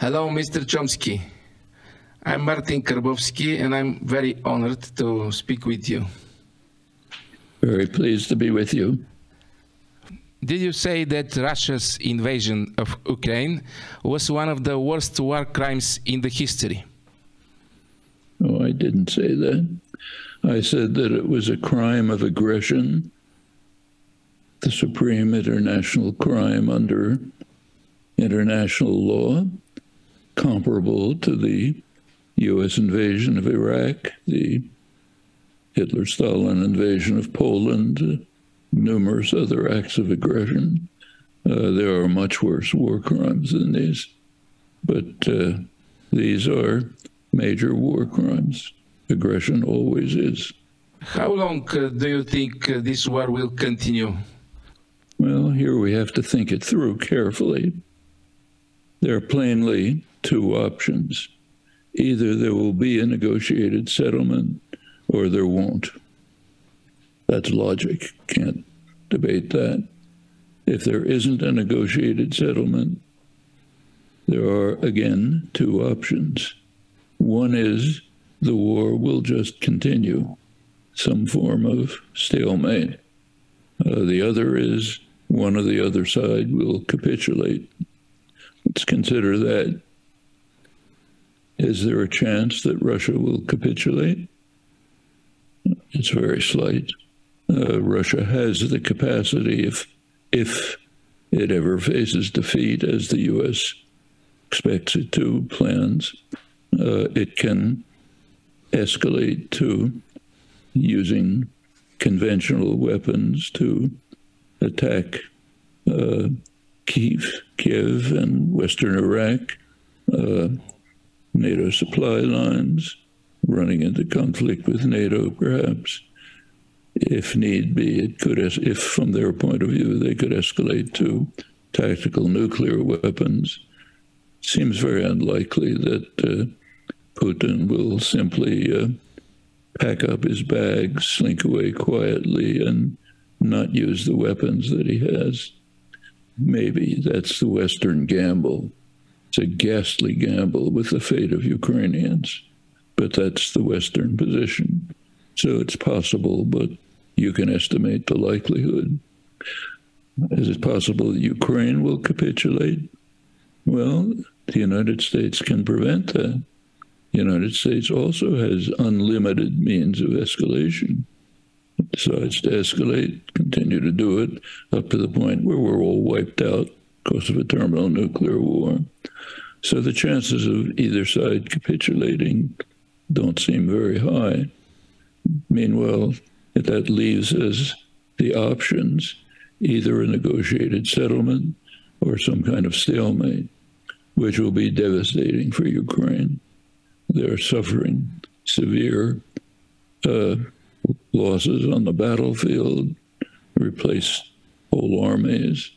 Hello, Mr. Chomsky. I'm Martin Karbovski, and I'm very honored to speak with you. Very pleased to be with you. Did you say that Russia's invasion of Ukraine was one of the worst war crimes in the history? No, I didn't say that. I said that it was a crime of aggression, the supreme international crime under international law, comparable to the U.S. invasion of Iraq, the Hitler-Stalin invasion of Poland, numerous other acts of aggression. There are much worse war crimes than these, but these are major war crimes. Aggression always is. How long do you think this war will continue? Well, here we have to think it through carefully. There are plainly two options. Either there will be a negotiated settlement or there won't. That's logic. Can't debate that. If there isn't a negotiated settlement, there are, again, two options. One is the war will just continue, some form of stalemate. The other is one or the other side will capitulate. Let's consider that. Is there a chance that Russia will capitulate? It's very slight. Russia has the capacity, if it ever faces defeat, as the U.S. expects it to, plans, it can escalate to using conventional weapons to attack Kiev and Western Iraq, NATO supply lines, running into conflict with NATO, perhaps. If need be, it could, if from their point of view, they could escalate to tactical nuclear weapons. Seems very unlikely that Putin will simply pack up his bags, slink away quietly, and not use the weapons that he has. Maybe that's the Western gamble. It's a ghastly gamble with the fate of Ukrainians, but that's the Western position. So it's possible, but you can estimate the likelihood. Is it possible that Ukraine will capitulate? Well, the United States can prevent that. The United States also has unlimited means of escalation. It decides to escalate, continue to do it, up to the point where we're all wiped out because of a terminal nuclear war. So the chances of either side capitulating don't seem very high. Meanwhile, that leaves as the options either a negotiated settlement or some kind of stalemate, which will be devastating for Ukraine. They're suffering severe losses on the battlefield, replace whole armies.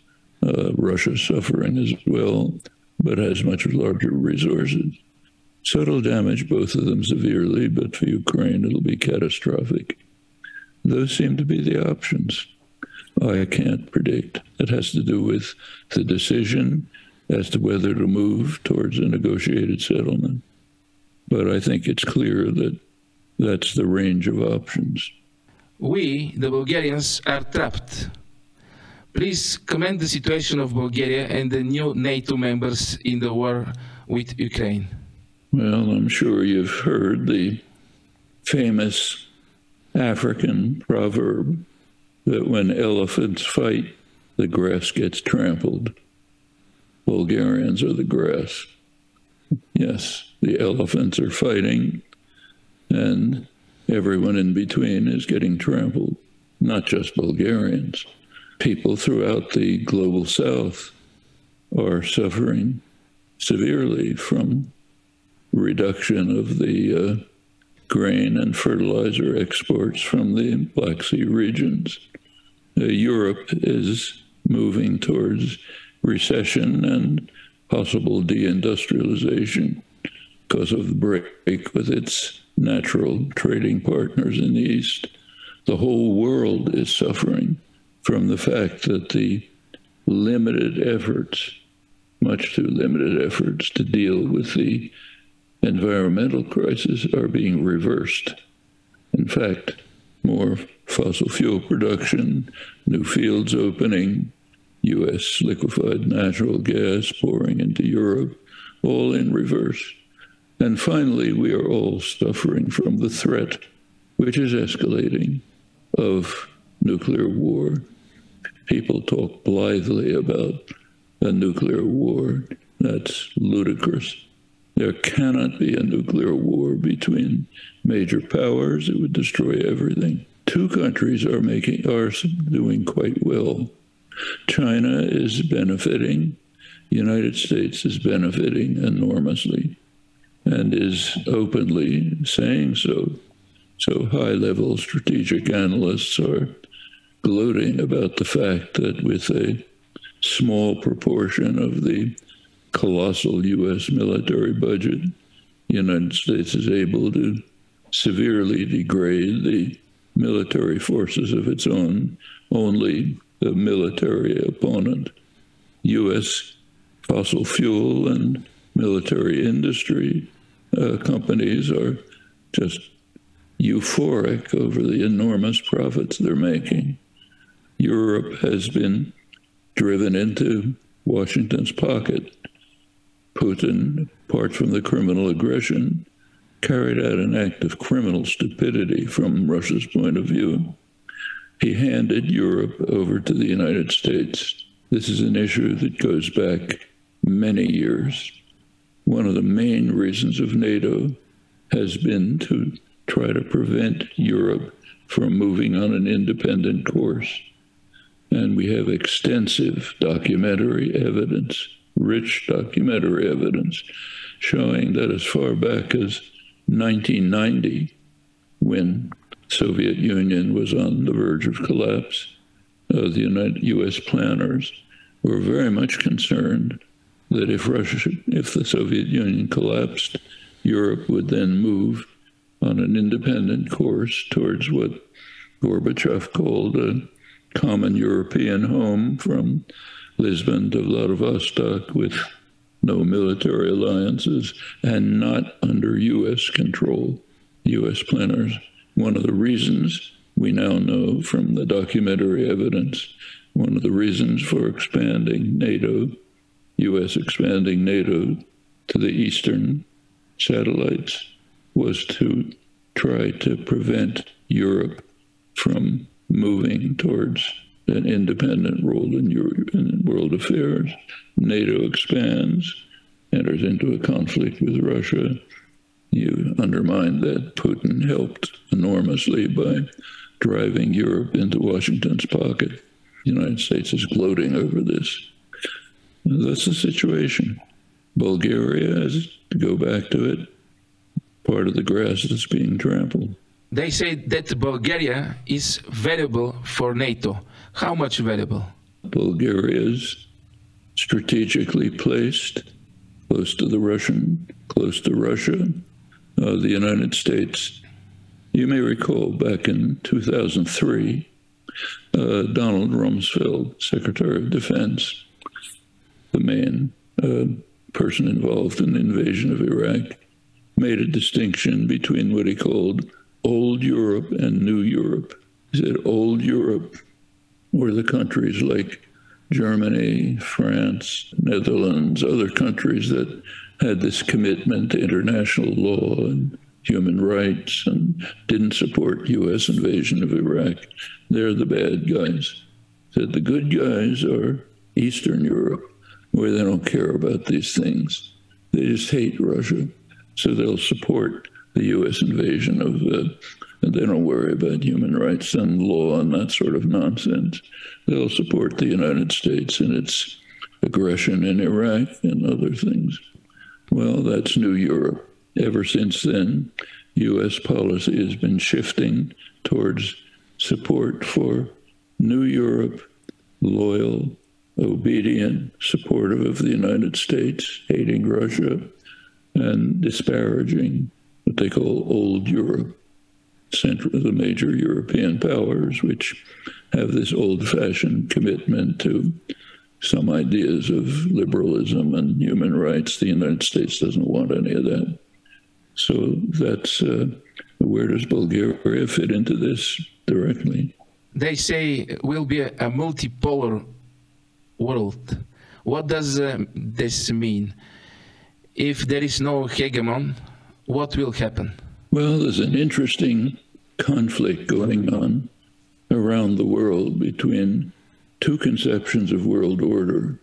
Russia's suffering as well, but has much larger resources. So it'll damage both of them severely, but for Ukraine, it'll be catastrophic. Those seem to be the options. I can't predict. It has to do with the decision as to whether to move towards a negotiated settlement. But I think it's clear that that's the range of options. We, the Bulgarians, are trapped. Please comment the situation of Bulgaria and the new NATO members in the war with Ukraine. Well, I'm sure you've heard the famous African proverb that when elephants fight, the grass gets trampled. Bulgarians are the grass. Yes, the elephants are fighting, and everyone in between is getting trampled, not just Bulgarians. People throughout the global south are suffering severely from reduction of the grain and fertilizer exports from the Black Sea regions. Europe is moving towards recession and possible deindustrialization because of the break with its natural trading partners in the East. The whole world is suffering from the fact that the limited efforts much too limited efforts to deal with the environmental crisis are being reversed. In fact, more fossil fuel production, new fields opening, U.S. liquefied natural gas pouring into Europe, all in reverse. And finally, we are all suffering from the threat, which is escalating, of nuclear war. People talk blithely about a nuclear war. That's ludicrous. There cannot be a nuclear war between major powers. It would destroy everything. Two countries are doing quite well. China is benefiting. The United States is benefiting enormously and is openly saying so. So high-level strategic analysts are gloating about the fact that with a small proportion of the colossal U.S. military budget, the United States is able to severely degrade the military forces of its own only military opponent. U.S. fossil fuel and military industry companies are just euphoric over the enormous profits they're making. Europe has been driven into Washington's pocket. Putin, apart from the criminal aggression, carried out an act of criminal stupidity from Russia's point of view. He handed Europe over to the United States. This is an issue that goes back many years. One of the main reasons of NATO has been to try to prevent Europe from moving on an independent course. And we have extensive documentary evidence, rich documentary evidence, showing that as far back as 1990, when the Soviet Union was on the verge of collapse, the U.S. planners were very much concerned that if the Soviet Union collapsed, Europe would then move on an independent course towards what Gorbachev called a common European home from Lisbon to Vladivostok with no military alliances and not under U.S. control. U.S. planners, one of the reasons we now know from the documentary evidence, one of the reasons for expanding NATO, U.S. expanding NATO to the eastern satellites, was to try to prevent Europe from moving towards an independent role in world affairs. NATO expands, enters into a conflict with Russia. You undermine that. Putin helped enormously by driving Europe into Washington's pocket. The United States is gloating over this. That's the situation. Bulgaria, to go back to it, part of the grass that's being trampled. They say that Bulgaria is valuable for NATO. How much valuable? Bulgaria is strategically placed close to Russia. The United States, you may recall back in 2003, Donald Rumsfeld, Secretary of Defense, the main person involved in the invasion of Iraq, made a distinction between what he called Old Europe and New Europe. He said Old Europe were the countries like Germany, France, Netherlands, other countries that had this commitment to international law and human rights and didn't support U.S. invasion of Iraq. They're the bad guys. Said the good guys are Eastern Europe, where they don't care about these things. They just hate Russia. So they'll support the U.S. invasion of and they don't worry about human rights and law and that sort of nonsense. They'll support the United States in its aggression in Iraq and other things. Well, that's New Europe. Ever since then, U.S. policy has been shifting towards support for New Europe, loyal, obedient, supportive of the United States, hating Russia, and disparaging what they call Old Europe, the major European powers, which have this old-fashioned commitment to some ideas of liberalism and human rights. The United States doesn't want any of that. So that's where does Bulgaria fit into this directly? They say will be a multipolar world. What does this mean? If there is no hegemon, what will happen? Well, there's an interesting conflict going on around the world between two conceptions of world order.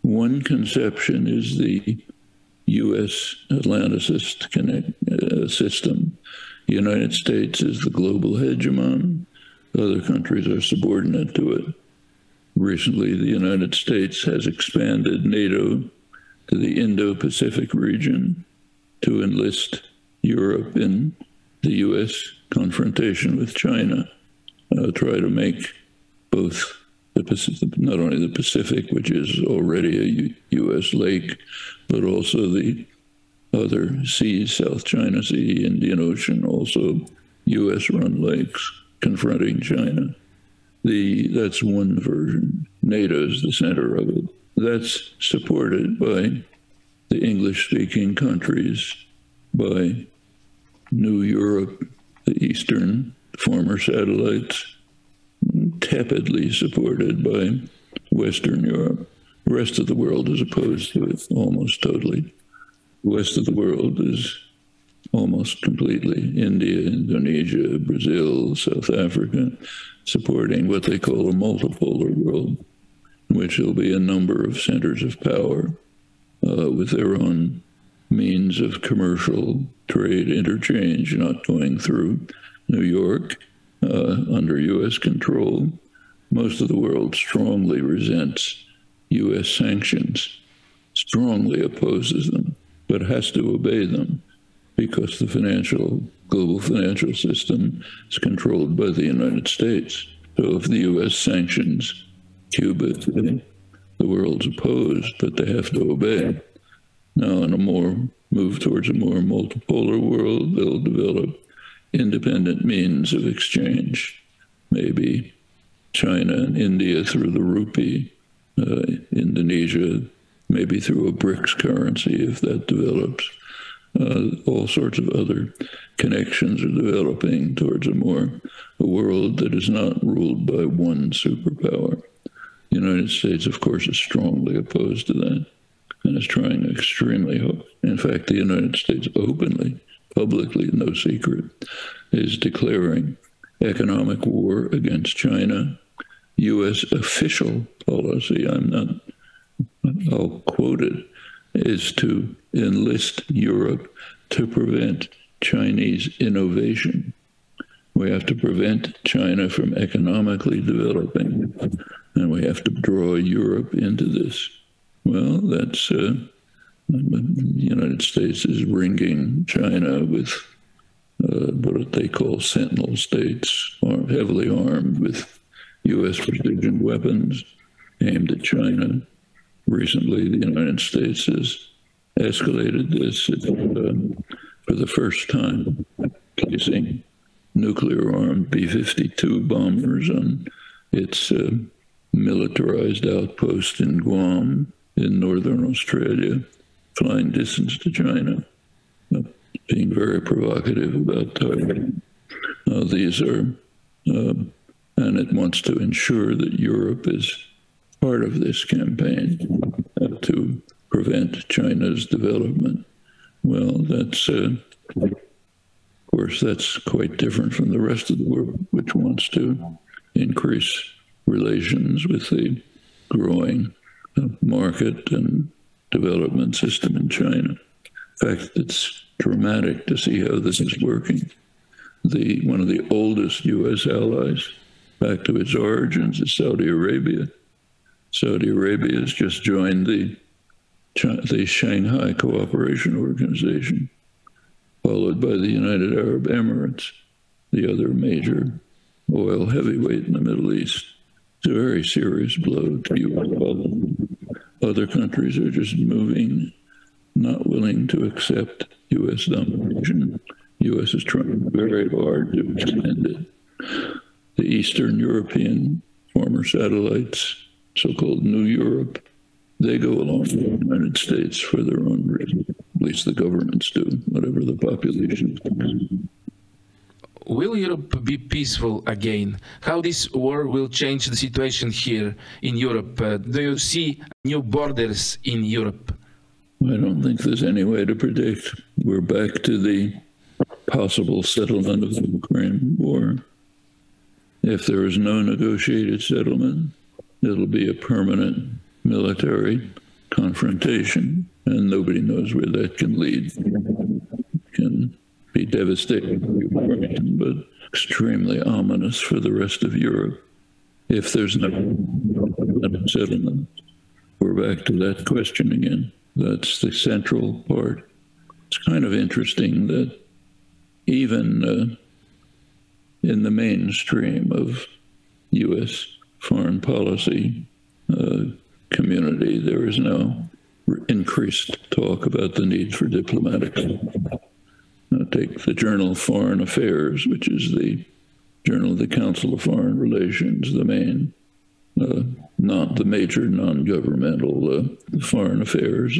One conception is the U.S. Atlanticist system. The United States is the global hegemon. Other countries are subordinate to it. Recently, the United States has expanded NATO to the Indo-Pacific region to enlist Europe in the U.S. confrontation with China, try to make both the Pacific, not only the Pacific, which is already a U.S. lake, but also the other seas, South China Sea, Indian Ocean, also U.S.-run lakes, confronting China. That's one version. NATO is the center of it. That's supported by the English-speaking countries, by New Europe, the Eastern former satellites, tepidly supported by Western Europe. The rest of the world is opposed to it almost totally. The rest of the world is almost completely India, Indonesia, Brazil, South Africa, supporting what they call a multipolar world, in which there'll be a number of centers of power with their own means of commercial trade interchange, not going through New York under U.S. control. Most of the world strongly resents U.S. sanctions, strongly opposes them, but has to obey them because the global financial system is controlled by the United States. So if the U.S. sanctions Cuba today, the world's opposed, but they have to obey. Now, in a move towards a more multipolar world, they'll develop independent means of exchange. Maybe China and India through the rupee, Indonesia maybe through a BRICS currency if that develops. All sorts of other connections are developing towards a world that is not ruled by one superpower. The United States, of course, is strongly opposed to that and is trying extremely hard. In fact, the United States openly, publicly, no secret, is declaring economic war against China. U.S. official policy, I'll quote it, is to enlist Europe to prevent Chinese innovation. We have to prevent China from economically developing, and we have to draw Europe into this. Well, that's the United States is ringing China with what they call sentinel states, heavily armed with U.S. precision weapons aimed at China. Recently, the United States has escalated this for the first time, placing nuclear-armed B-52 bombers on its militarized outpost in Guam in northern Australia, flying distance to China, being very provocative about targeting. These are, and it wants to ensure that Europe is part of this campaign to prevent China's development. Well, that's, of course, that's quite different from the rest of the world, which wants to increase relations with the growing market and development system in China. In fact, it's dramatic to see how this is working. One of the oldest U.S. allies, back to its origins, is Saudi Arabia. Saudi Arabia has just joined the Shanghai Cooperation Organization, followed by the United Arab Emirates, the other major oil heavyweight in the Middle East. It's a very serious blow to U.S. Other countries are just moving, not willing to accept U.S. domination. U.S. is trying very hard to extend it. The Eastern European former satellites so-called New Europe, they go along with the United States for their own reason. At least the governments do, whatever the population is. Will Europe be peaceful again? How this war will change the situation here in Europe? Do you see new borders in Europe? I don't think there's any way to predict. We're back to the possible settlement of the Ukraine war. If there is no negotiated settlement, it'll be a permanent military confrontation, and nobody knows where that can lead. It can be devastating for Ukraine, but extremely ominous for the rest of Europe. If there's no settlement, we're back to that question again. That's the central part. It's kind of interesting that even in the mainstream of U.S. foreign policy community, there is now increased talk about the need for diplomatic. Take the Journal of Foreign Affairs, which is the journal of the Council of Foreign Relations, the main, not the major non-governmental foreign affairs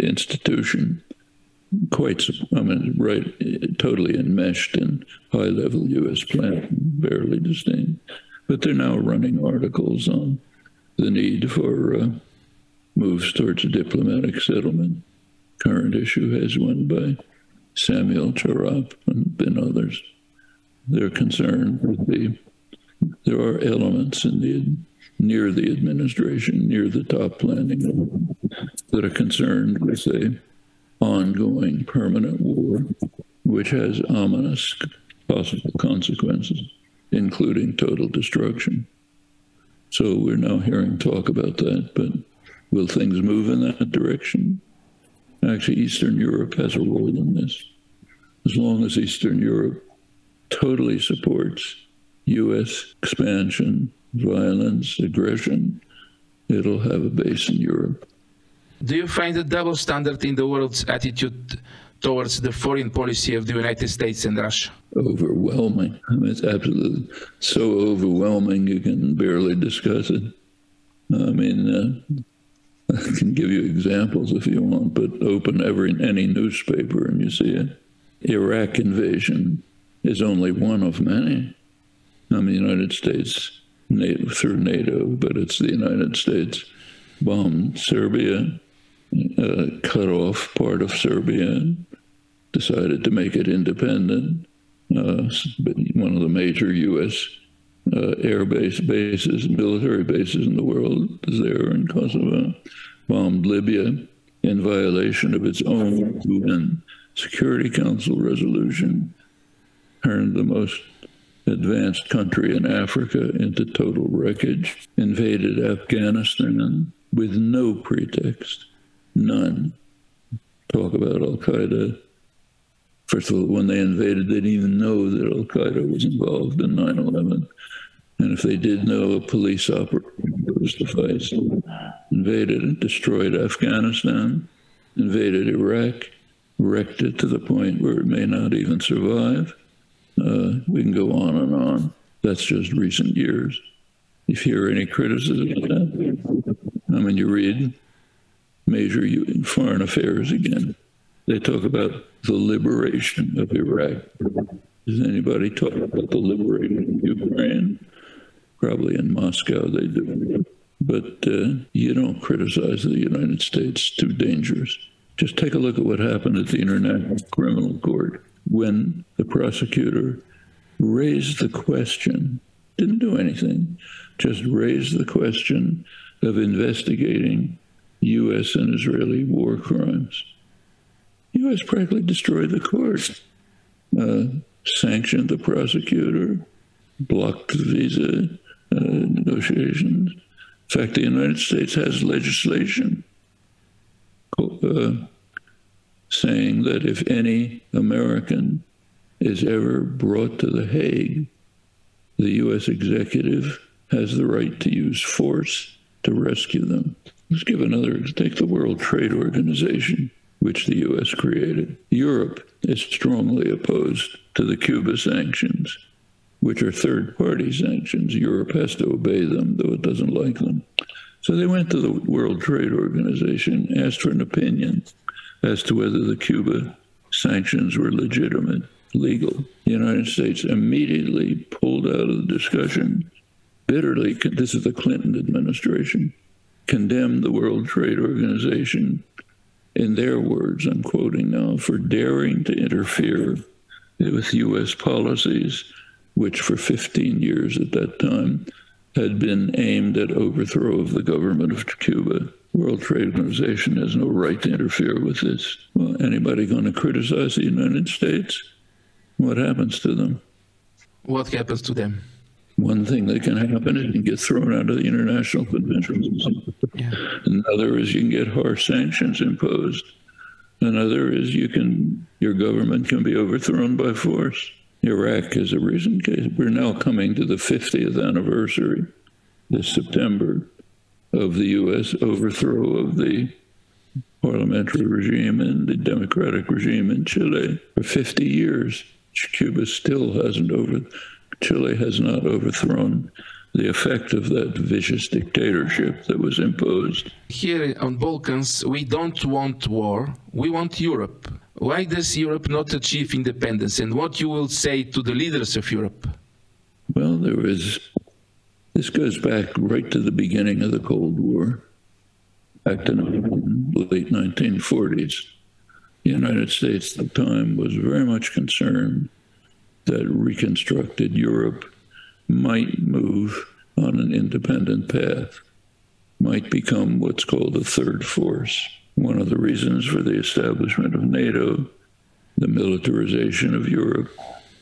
institution. Totally enmeshed in high-level U.S. planning, barely distinct. But they're now running articles on the need for moves towards a diplomatic settlement. Current issue has one by Samuel Charap and others. They're concerned with there are elements in near the administration, near the top planning, that are concerned with a ongoing permanent war, which has ominous possible consequences, including total destruction. So we're now hearing talk about that, but will things move in that direction? Actually, Eastern Europe has a role in this. As long as Eastern Europe totally supports U.S. expansion, violence, aggression, it'll have a base in Europe. Do you find a double standard in the world's attitude towards the foreign policy of the United States and Russia? Overwhelming. I mean, it's absolutely so overwhelming you can barely discuss it. I mean, I can give you examples if you want, but open any newspaper and you see it. Iraq invasion is only one of many. I mean, the United States, through NATO, but it's the United States, bombed Serbia, cut off part of Serbia, decided to make it independent. One of the major U.S. air bases, military bases in the world is there in Kosovo. Bombed Libya in violation of its own UN Security Council resolution. Turned the most advanced country in Africa into total wreckage. Invaded Afghanistan with no pretext. None. Talk about Al-Qaeda. First of all, when they invaded, they didn't even know that Al-Qaeda was involved in 9/11. And if they did know, a police operation was suffice. Invaded and destroyed Afghanistan, invaded Iraq, wrecked it to the point where it may not even survive. We can go on and on. That's just recent years. If you hear any criticism of that, I mean, you read major foreign affairs again. They talk about the liberation of Iraq. Does anybody talk about the liberation of Ukraine? Probably in Moscow they do. But you don't criticize the United States. It's too dangerous. Just take a look at what happened at the International Criminal Court when the prosecutor raised the question, didn't do anything, just raised the question of investigating U.S. and Israeli war crimes. U.S. practically destroyed the court, sanctioned the prosecutor, blocked the visa negotiations. In fact, the United States has legislation saying that if any American is ever brought to The Hague, the U.S. executive has the right to use force to rescue them. Let's give another, take the World Trade Organization, which the U.S. created. Europe is strongly opposed to the Cuba sanctions. which are third-party sanctions. Europe has to obey them, though it doesn't like them. So they went to the World Trade Organization, asked for an opinion as to whether the Cuba sanctions were legitimate, legal. The United States immediately pulled out of the discussion, bitterly, this is the Clinton administration, condemned the World Trade Organization, in their words, I'm quoting now, for daring to interfere with U.S. policies, which for 15 years at that time had been aimed at overthrow of the government of Cuba. World Trade Organization has no right to interfere with this. Well, anybody going to criticize the United States? What happens to them? What happens to them? One thing that can happen is you can get thrown out of the international conventions. Yeah. Another is you can get harsh sanctions imposed. Another is your government can be overthrown by force. Iraq is a recent case. We're now coming to the 50th anniversary this September of the U.S. overthrow of the parliamentary regime and the democratic regime in Chile. For 50 years, Cuba still Chile has not overthrown the effect of that vicious dictatorship that was imposed. Here on Balkans, we don't want war, we want Europe. Why does Europe not achieve independence? And what you will say to the leaders of Europe? Well, this goes back right to the beginning of the Cold War, back to the late 1940s. The United States at the time was very much concerned that reconstructed Europe might move on an independent path, might become what's called a third force. One of the reasons for the establishment of NATO, the militarization of Europe,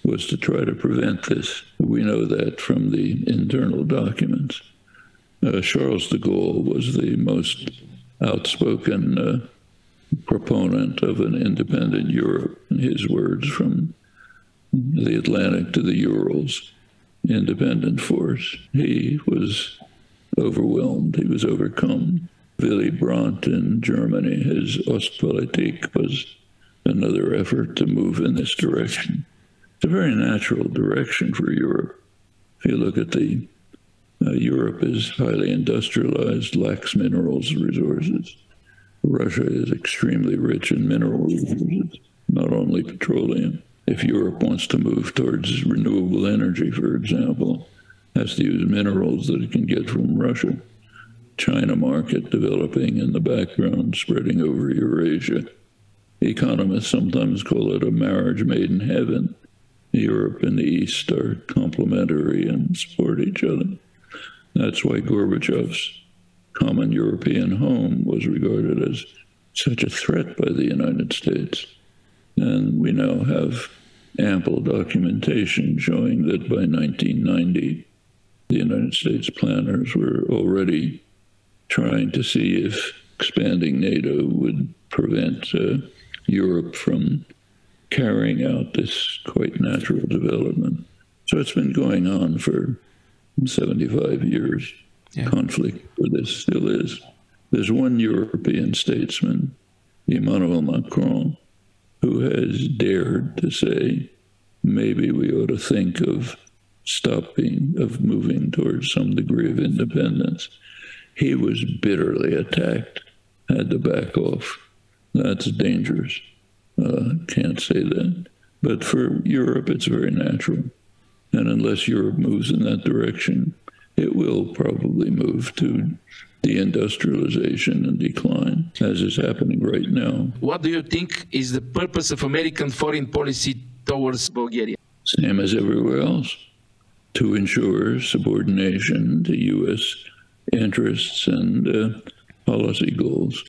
was to try to prevent this. We know that from the internal documents. Charles de Gaulle was the most outspoken proponent of an independent Europe. In his words, from the Atlantic to the Urals, independent force. He was overwhelmed, he was overcome. Willy Brandt in Germany, his Ostpolitik was another effort to move in this direction. It's a very natural direction for Europe. If you look at Europe is highly industrialized, lacks minerals resources. Russia is extremely rich in mineral resources, not only petroleum. If Europe wants to move towards renewable energy, for example, has to use minerals that it can get from Russia. China market developing in the background, spreading over Eurasia. Economists sometimes call it a marriage made in heaven. Europe and the East are complementary and support each other. That's why Gorbachev's common European home was regarded as such a threat by the United States. And we now have ample documentation showing that by 1990, the United States planners were already trying to see if expanding NATO would prevent Europe from carrying out this quite natural development. So it's been going on for 75 years. Yeah. Conflict for this still is. There's one European statesman, Emmanuel Macron, who has dared to say, maybe we ought to think of moving towards some degree of independence. He was bitterly attacked, had to back off. That's dangerous. Can't say that. But for Europe, it's very natural. And unless Europe moves in that direction, it will probably move to deindustrialization and decline, as is happening right now. What do you think is the purpose of American foreign policy towards Bulgaria? Same as everywhere else, to ensure subordination to U.S. interests and policy goals.